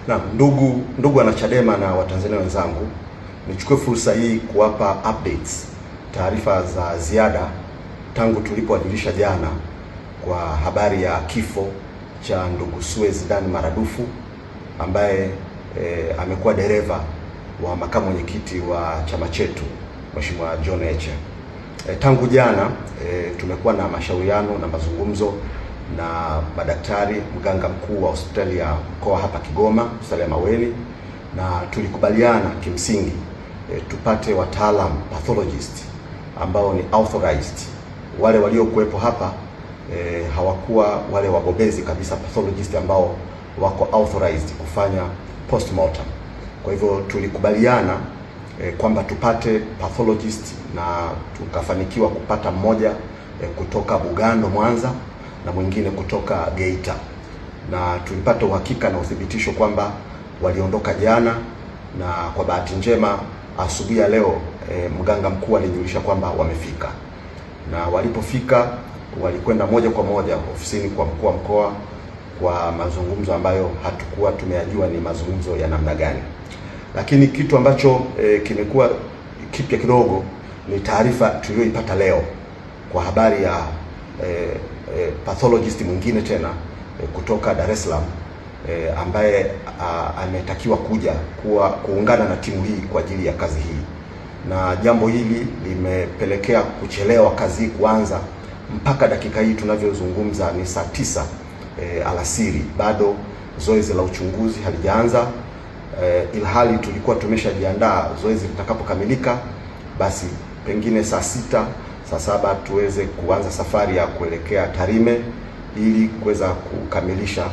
Na ndugu wanachadema na Watanzania wenzangu, nichukue fursa hii kuwapa updates, taarifa za ziada tangu tulipowajulisha jana kwa habari ya kifo cha ndugu Suez Dan Maradufu ambaye amekuwa dereva wa makamu mwenyekiti wa chama chetu Mheshimiwa John Heche. Tangu jana tumekuwa na mashauriano na mazungumzo na madaktari, mganga mkuu wa hospitali ya mkoa hapa Kigoma, hospitali ya Maweni, na tulikubaliana kimsingi tupate wataalam pathologist ambao ni authorized. Wale waliokuwepo hapa hawakuwa wale wabobezi kabisa pathologist ambao wako authorized kufanya postmortem. Kwa hivyo tulikubaliana kwamba tupate pathologist na tukafanikiwa kupata mmoja kutoka Bugando Mwanza na mwingine kutoka Geita, na tulipata uhakika na uthibitisho kwamba waliondoka jana, na kwa bahati njema asubuhi ya leo mganga mkuu alijulisha kwamba wamefika, na walipofika walikwenda moja kwa moja ofisini kwa mkuu wa mkoa kwa mazungumzo ambayo hatukuwa tumeyajua ni mazungumzo ya namna gani. Lakini kitu ambacho kimekuwa kipya kidogo ni taarifa tuliyoipata leo kwa habari ya pathologist mwingine tena kutoka Dar es Salaam ambaye ametakiwa kuja kuungana na timu hii kwa ajili ya kazi hii, na jambo hili limepelekea kuchelewa kazi hii kuanza. Mpaka dakika hii tunavyozungumza ni saa 9 alasiri, bado zoezi la uchunguzi halijaanza, ilhali tulikuwa tumeshajiandaa zoezi litakapokamilika basi pengine saa 6 saa 7 tuweze kuanza safari ya kuelekea Tarime ili kuweza kukamilisha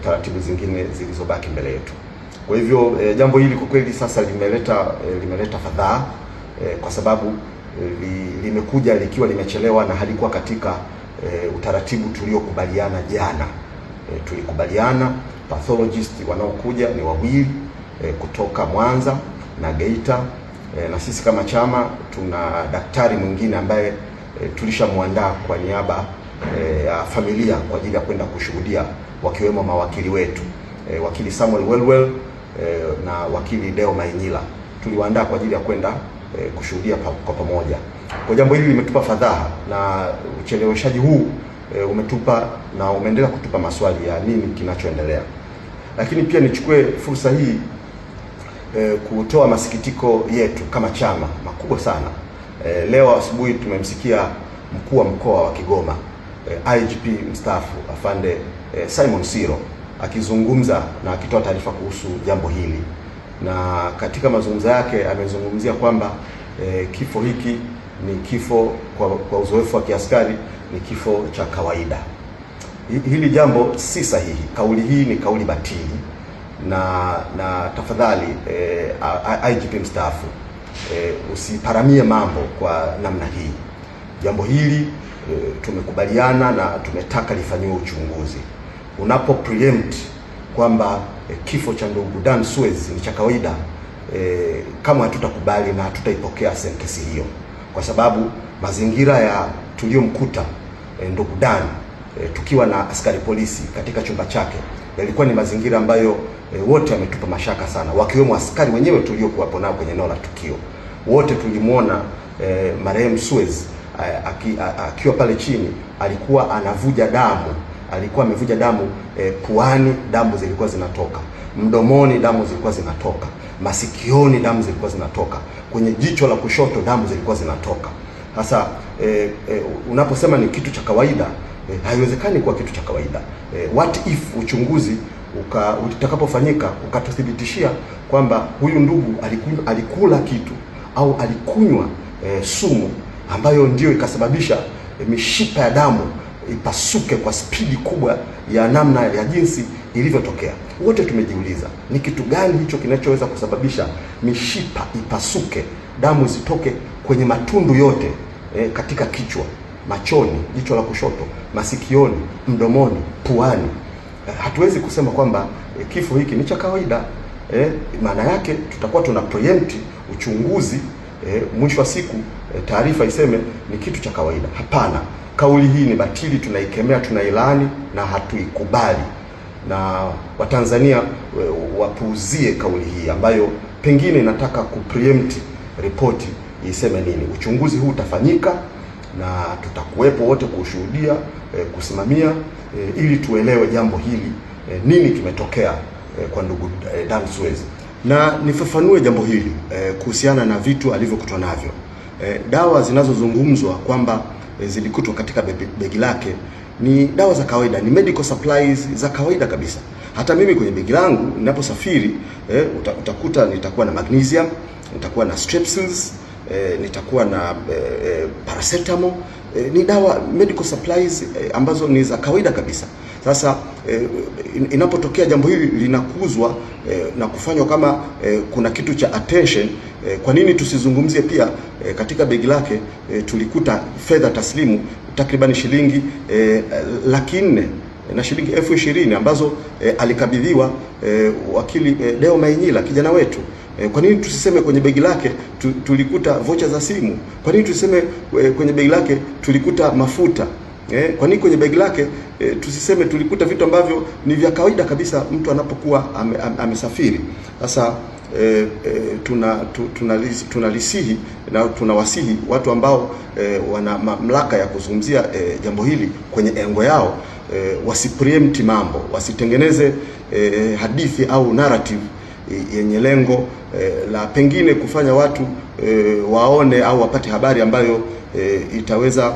taratibu zingine zilizobaki mbele yetu. Kwa hivyo jambo hili kwa kweli sasa limeleta fadhaa kwa sababu limekuja likiwa limechelewa na halikuwa katika utaratibu tuliokubaliana jana. Tulikubaliana pathologist wanaokuja ni wawili kutoka Mwanza na Geita, na sisi kama chama tuna daktari mwingine ambaye tulishamwandaa kwa niaba ya familia kwa ajili ya kwenda kushuhudia, wakiwemo mawakili wetu wakili Samuel Welwel na wakili Deo Mainyila. Tuliwaandaa kwa ajili ya kwenda kushuhudia kwa pamoja. Kwa jambo hili limetupa fadhaa, na ucheleweshaji huu umetupa na umeendelea kutupa maswali ya nini kinachoendelea. Lakini pia nichukue fursa hii kutoa masikitiko yetu kama chama makubwa sana. Leo asubuhi tumemsikia mkuu wa mkoa wa Kigoma IGP mstaafu afande Simon Siro akizungumza na akitoa taarifa kuhusu jambo hili, na katika mazungumzo yake amezungumzia kwamba kifo hiki ni kifo kwa uzoefu wa kiaskari ni kifo cha kawaida. Hili jambo si sahihi. Kauli hii ni kauli batili, na tafadhali IGP mstaafu usiparamie mambo kwa namna hii. Jambo hili tumekubaliana na tumetaka lifanyiwe uchunguzi. Unapo preempt kwamba kifo cha ndugu Dan Suez ni cha kawaida, kama hatutakubali na hatutaipokea sentence hiyo, kwa sababu mazingira ya tuliyomkuta ndugu Dan tukiwa na askari polisi katika chumba chake yalikuwa ni mazingira ambayo wote wametupa mashaka sana, wakiwemo askari wenyewe tuliokuwa nao kwenye eneo la tukio. Wote tulimuona marehemu Suez akiwa pale chini, alikuwa anavuja damu, alikuwa amevuja damu puani, damu zilikuwa zinatoka mdomoni, damu zilikuwa zinatoka masikioni, damu zilikuwa zinatoka kwenye jicho la kushoto, damu zilikuwa zinatoka. Sasa unaposema ni kitu cha kawaida, haiwezekani kuwa kitu cha kawaida. What if uchunguzi utakapofanyika ukatuthibitishia kwamba huyu ndugu alikula kitu au alikunywa sumu ambayo ndio ikasababisha mishipa ya damu ipasuke kwa spidi kubwa ya namna ya jinsi ilivyotokea. Wote tumejiuliza ni kitu gani hicho kinachoweza kusababisha mishipa ipasuke, damu zitoke kwenye matundu yote katika kichwa, machoni, jicho la kushoto, masikioni, mdomoni, puani. Hatuwezi kusema kwamba kifo hiki ni cha kawaida. Maana yake tutakuwa tuna preempt uchunguzi, mwisho wa siku taarifa iseme ni kitu cha kawaida. Hapana, kauli hii ni batili, tunaikemea, tunailaani na hatuikubali. na Watanzania wapuuzie kauli hii ambayo pengine inataka kupreempt ripoti iseme nini. Uchunguzi huu utafanyika na tutakuwepo wote kushuhudia, kusimamia, ili tuelewe jambo hili, nini kimetokea kwa ndugu Dan Suez. Na nifafanue jambo hili kuhusiana na vitu alivyokutwa navyo. Dawa zinazozungumzwa kwamba zilikutwa katika begi lake ni dawa za kawaida, ni medical supplies za kawaida kabisa. Hata mimi kwenye begi langu ninaposafiri, utakuta nitakuwa na magnesium, nitakuwa na strepsils, nitakuwa na paracetamol. Ni dawa medical supplies ambazo ni za kawaida kabisa. Sasa inapotokea jambo hili linakuzwa na kufanywa kama kuna kitu cha attention, kwa nini tusizungumzie pia katika begi lake tulikuta fedha taslimu takriban shilingi 400,000 na shilingi 20,000 ambazo alikabidhiwa wakili Deo Mainyila, kijana wetu. Kwa nini tusiseme kwenye begi lake tulikuta vocha za simu? Kwa nini tusiseme kwenye begi lake tulikuta mafuta? Kwa nini kwenye begi lake tusiseme tulikuta vitu ambavyo ni vya kawaida kabisa mtu anapokuwa amesafiri? Sasa tunalisihi na tunawasihi watu ambao wana mamlaka ya kuzungumzia jambo hili kwenye engo yao, wasipreempt mambo, wasitengeneze hadithi au narrative yenye lengo la pengine kufanya watu waone au wapate habari ambayo itaweza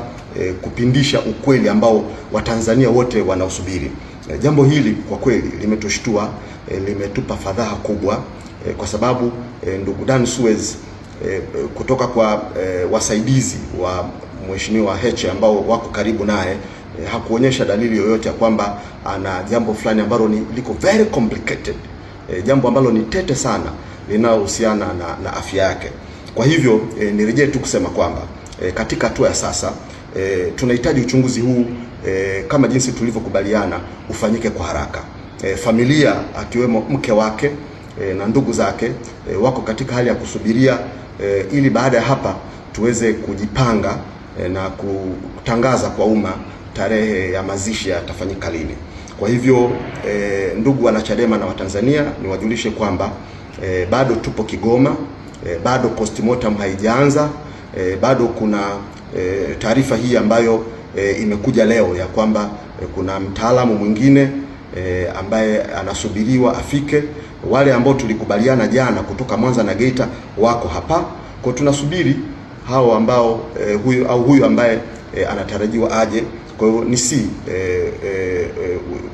kupindisha ukweli ambao Watanzania wote wanausubiri. Jambo hili kwa kweli limetushtua, limetupa fadhaa kubwa, kwa sababu ndugu Dan Suez kutoka kwa wasaidizi wa Mheshimiwa Heche ambao wako karibu naye, hakuonyesha dalili yoyote ya kwamba ana jambo fulani ambalo liko very complicated, jambo ambalo ni tete sana linalohusiana na afya yake. Kwa hivyo nirejee tu kusema kwamba katika hatua ya sasa tunahitaji uchunguzi huu kama jinsi tulivyokubaliana ufanyike kwa haraka. Familia akiwemo mke wake na ndugu zake wako katika hali ya kusubiria, ili baada ya hapa tuweze kujipanga na kutangaza kwa umma tarehe ya mazishi yatafanyika lini. Kwa hivyo ndugu wanachadema na Watanzania, niwajulishe kwamba bado tupo Kigoma, bado postmortem haijaanza, bado kuna taarifa hii ambayo imekuja leo ya kwamba kuna mtaalamu mwingine ambaye anasubiriwa afike. Wale ambao tulikubaliana jana kutoka Mwanza na Geita wako hapa, kwa tunasubiri hao ambao huyu ambaye anatarajiwa aje. Kwa hiyo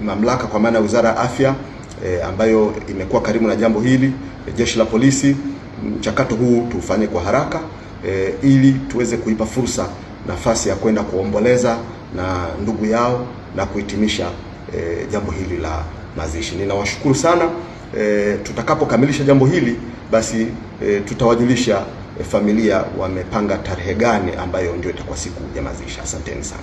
mamlaka kwa maana ya Wizara ya Afya ambayo imekuwa karibu na jambo hili, Jeshi la Polisi, mchakato huu tufanye kwa haraka ili tuweze kuipa fursa nafasi ya kwenda kuomboleza na ndugu yao na kuhitimisha jambo hili la mazishi. Ninawashukuru sana. Tutakapokamilisha jambo hili basi tutawajulisha familia wamepanga tarehe gani ambayo ndio itakuwa siku ya mazishi. Asanteni sana.